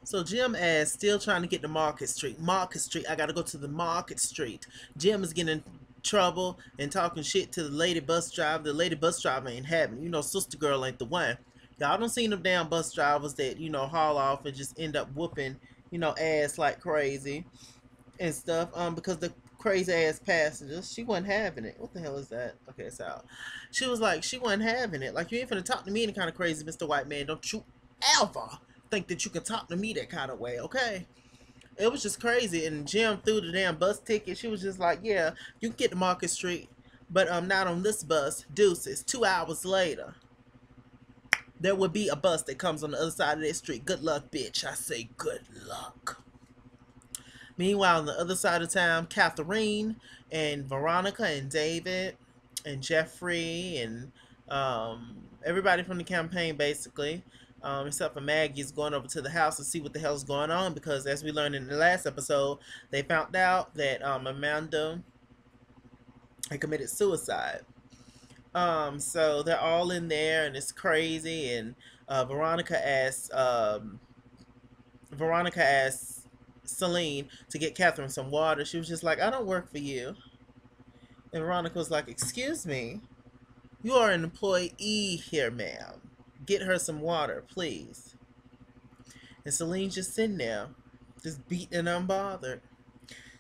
So Jim ass still trying to get to Market Street. Market Street, I gotta go to the Market Street. Jim is getting in trouble and talking shit to the lady bus driver. The lady bus driver ain't having it. You know, sister girl ain't the one. Y'all don't see them damn bus drivers that, you know, haul off and just end up whooping, you know, ass like crazy and stuff. Because the crazy ass passengers, she wasn't having it. What the hell is that? Okay, it's out. She was like, she wasn't having it. Like, you ain't finna talk to me any kind of crazy, Mr. White Man. Don't you ever think that you can talk to me that kind of way, okay? It was just crazy. And Jim threw the damn bus ticket. She was just like, yeah, you can get to Market Street, but not on this bus. Deuces. 2 hours later, there would be a bus that comes on the other side of that street. Good luck, bitch. I say good luck. Meanwhile, on the other side of town, Catherine and Veronica and David and Jeffrey and everybody from the campaign, basically, except for Maggie, is going over to the house to see what the hell's going on because, as we learned in the last episode, they found out that Amanda had committed suicide. So they're all in there, and it's crazy. And Veronica asks Celine to get Catherine some water. She was just like, I don't work for you. And Veronica was like, excuse me, you are an employee here, ma'am. Get her some water, please. And Celine's just sitting there, just beaten and unbothered.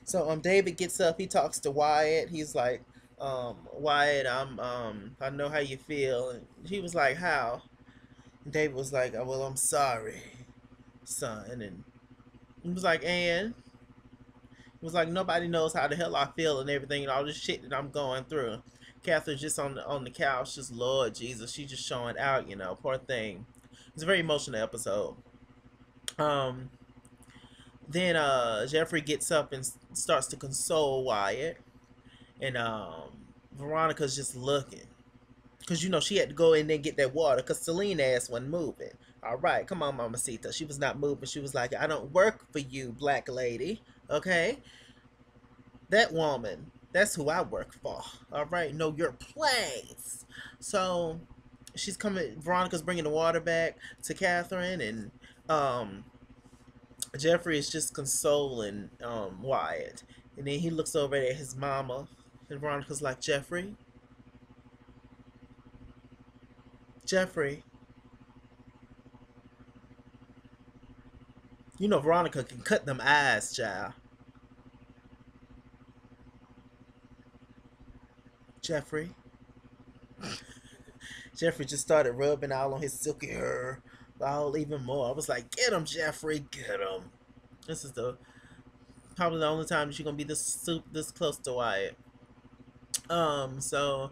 So David gets up, he talks to Wyatt. He's like, Wyatt, I know how you feel. And he was like, how? And David was like, oh, well, I'm sorry, son. And he was like, and it was like nobody knows how the hell I feel and everything and all this shit that I'm going through. Catherine's just on the couch, just Lord Jesus, she's just showing out, you know, poor thing. It's a very emotional episode. Um, then Jeffrey gets up and starts to console Wyatt, and Veronica's just looking, cause you know she had to go in there and get that water, cause Celine ass wasn't moving. All right, come on, Mamacita. She was not moving. She was like, I don't work for you, black lady. Okay, that woman, that's who I work for. All right, know your place. So she's coming. Veronica's bringing the water back to Catherine, and um, Jeffrey is just consoling Wyatt. And then he looks over at his mama, and Veronica's like, Jeffrey, Jeffrey, you know Veronica can cut them eyes, child. Jeffrey. Jeffrey just started rubbing all on his silky hair, all even more. I was like, get him, Jeffrey, get him. This is the probably the only time she's gonna be this close to Wyatt. So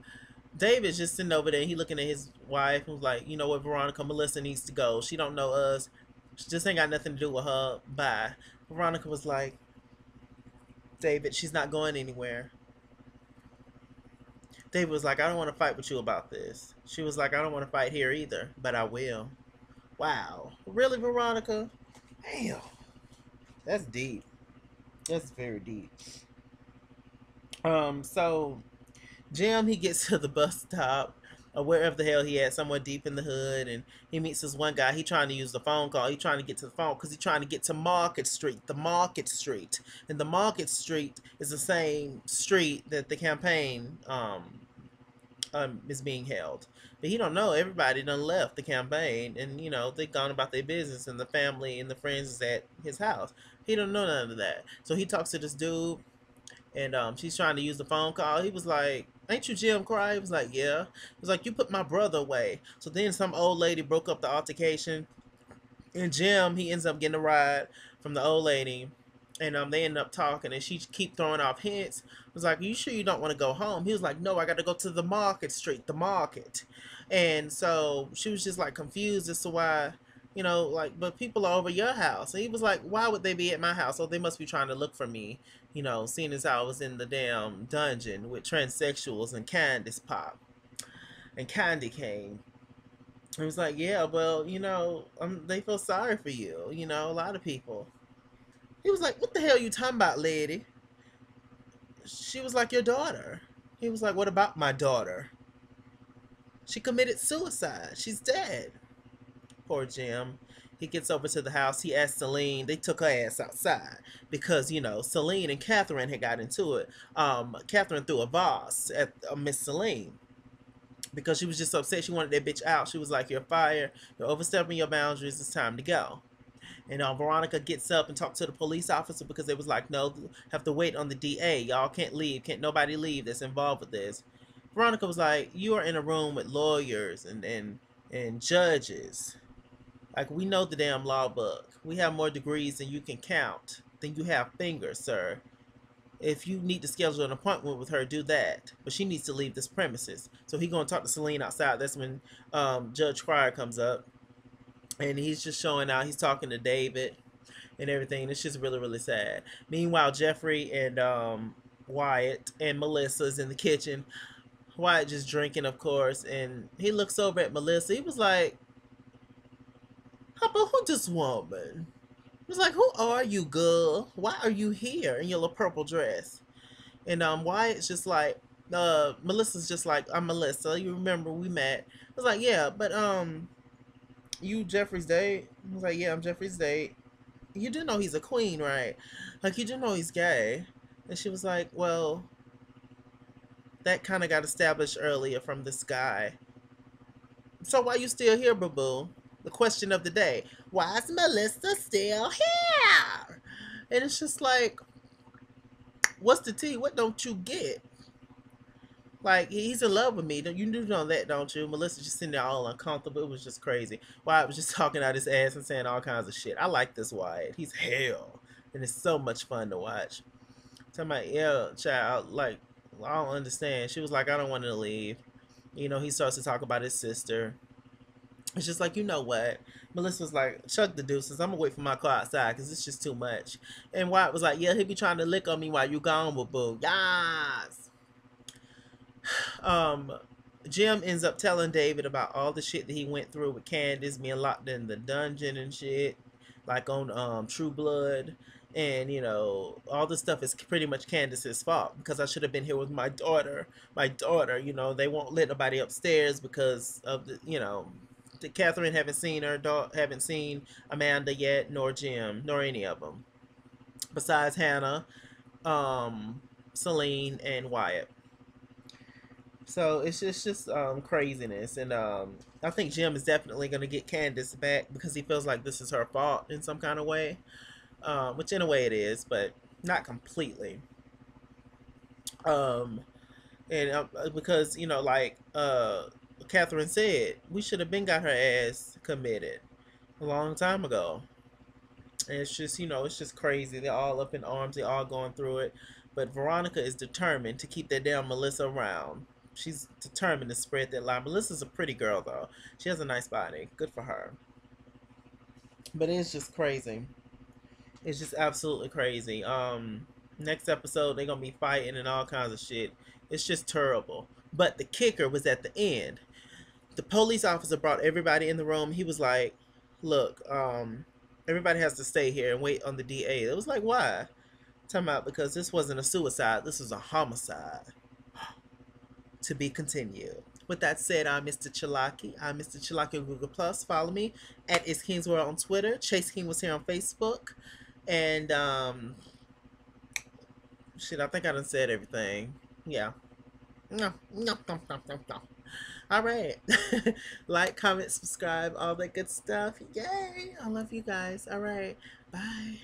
David's just sitting over there. He looking at his wife and was like, you know what, Veronica, Melissa needs to go. She don't know us. She just ain't got nothing to do with her. Bye. Veronica was like, David, she's not going anywhere. David was like, I don't want to fight with you about this. She was like, I don't want to fight here either, but I will. Wow. Really, Veronica? Damn. That's deep. That's very deep. So Jim, he gets to the bus stop or wherever the hell he at, somewhere deep in the hood, and he meets this one guy. He trying to use the phone call. He trying to get to the phone because he trying to get to Market Street, the Market Street, and the Market Street is the same street that the campaign is being held. But he don't know everybody done left the campaign, and you know they gone about their business, and the family and the friends is at his house. He don't know none of that. So he talks to this dude, and she's trying to use the phone call. He was like, "Ain't you Jim Cry?" He was like, "Yeah." He was like, "You put my brother away." So then some old lady broke up the altercation, and Jim, he ends up getting a ride from the old lady, and they end up talking, and she keep throwing off hints. I was like, "You sure you don't want to go home?" He was like, "No, I got to go to the Market Street, the market." And so she was just like confused as to why, you know, like, but people are over your house. And he was like, "Why would they be at my house? Oh, they must be trying to look for me, you know, seeing as I was in the damn dungeon with transsexuals and Candace Pop and Candy came." He was like, "Yeah, well, you know, they feel sorry for you, you know, a lot of people." He was like, "What the hell you talking about, lady?" She was like, "Your daughter." He was like, "What about my daughter?" She committed suicide. She's dead. Poor Jim. He gets over to the house. He asks Celine. They took her ass outside because, you know, Celine and Catherine had got into it. Catherine threw a vase at Miss Celine because she was just upset. She wanted that bitch out. She was like, "You're fired. You're overstepping your boundaries. It's time to go." And Veronica gets up and talks to the police officer because they was like, "No, have to wait on the DA. Y'all can't leave. Can't nobody leave that's involved with this." Veronica was like, "You are in a room with lawyers and judges. Like, we know the damn law book. We have more degrees than you can count, than you have fingers, sir. If you need to schedule an appointment with her, do that. But she needs to leave this premises." So he gonna talk to Celine outside. That's when Judge Cryer comes up, and he's just showing out. He's talking to David and everything. It's just really, really sad. Meanwhile, Jeffrey and Wyatt and Melissa is in the kitchen. Wyatt just drinking, of course, and he looks over at Melissa. He was like, "Papa, who this woman?" He was like, "Who are you, girl? Why are you here in your little purple dress?" And Wyatt's just like, Melissa's just like, "I'm Melissa. You remember we met?" I was like, "Yeah, but you Jeffrey's date?" I was like, "Yeah, I'm Jeffrey's date." "You do know he's a queen, right? Like, you do know he's gay." And she was like, "Well, that kind of got established earlier from this guy. So why you still here, boo boo?" The question of the day: why is Melissa still here? And it's just like, what's the tea? What don't you get? Like, he's in love with me. You do know that, don't you? Melissa just sitting there all uncomfortable. It was just crazy. Wyatt was just talking out his ass and saying all kinds of shit. I like this Wyatt. He's hell. And it's so much fun to watch. Talking about, "Yeah, child, like, I don't understand." She was like, "I don't want to leave." You know, he starts to talk about his sister. It's just like, you know what? Melissa was like, "Chuck the deuces. I'm going to wait for my car outside because it's just too much." And Wyatt was like, "Yeah, he be trying to lick on me while you gone, boo boo." Yes. Um, Jim ends up telling David about all the shit that he went through with Candace, being locked in the dungeon and shit, like on True Blood. And, you know, all this stuff is pretty much Candace's fault because I should have been here with my daughter. My daughter, you know, they won't let nobody upstairs because of the, you know, Catherine haven't seen her daughter, haven't seen Amanda yet, nor Jim, nor any of them, besides Hannah, Celine, and Wyatt. So it's just craziness, and I think Jim is definitely gonna get Candace back because he feels like this is her fault in some kind of way, which in a way it is, but not completely. Um, and because, you know, like Catherine said, we should have been got her ass committed a long time ago. And it's just, you know, it's just crazy. They're all up in arms. They're all going through it. But Veronica is determined to keep that damn Melissa around. She's determined to spread that lie. Melissa's a pretty girl, though. She has a nice body. Good for her. But it's just crazy. It's just absolutely crazy. Next episode, they're going to be fighting and all kinds of shit. It's just terrible. But the kicker was at the end. The police officer brought everybody in the room. He was like, "Look, everybody has to stay here and wait on the DA." It was like, "Why?" Talking about, because this wasn't a suicide, this was a homicide. To be continued. With that said, I'm Mr. Chalaki. I'm Mr. Chalaki on Google Plus. Follow me at It's King's World on Twitter. Chase King was here on Facebook. And shit, I think I done said everything. Yeah. No, no, no, no, no, no. All right. Like, comment, subscribe, all that good stuff. Yay. I love you guys. All right. Bye.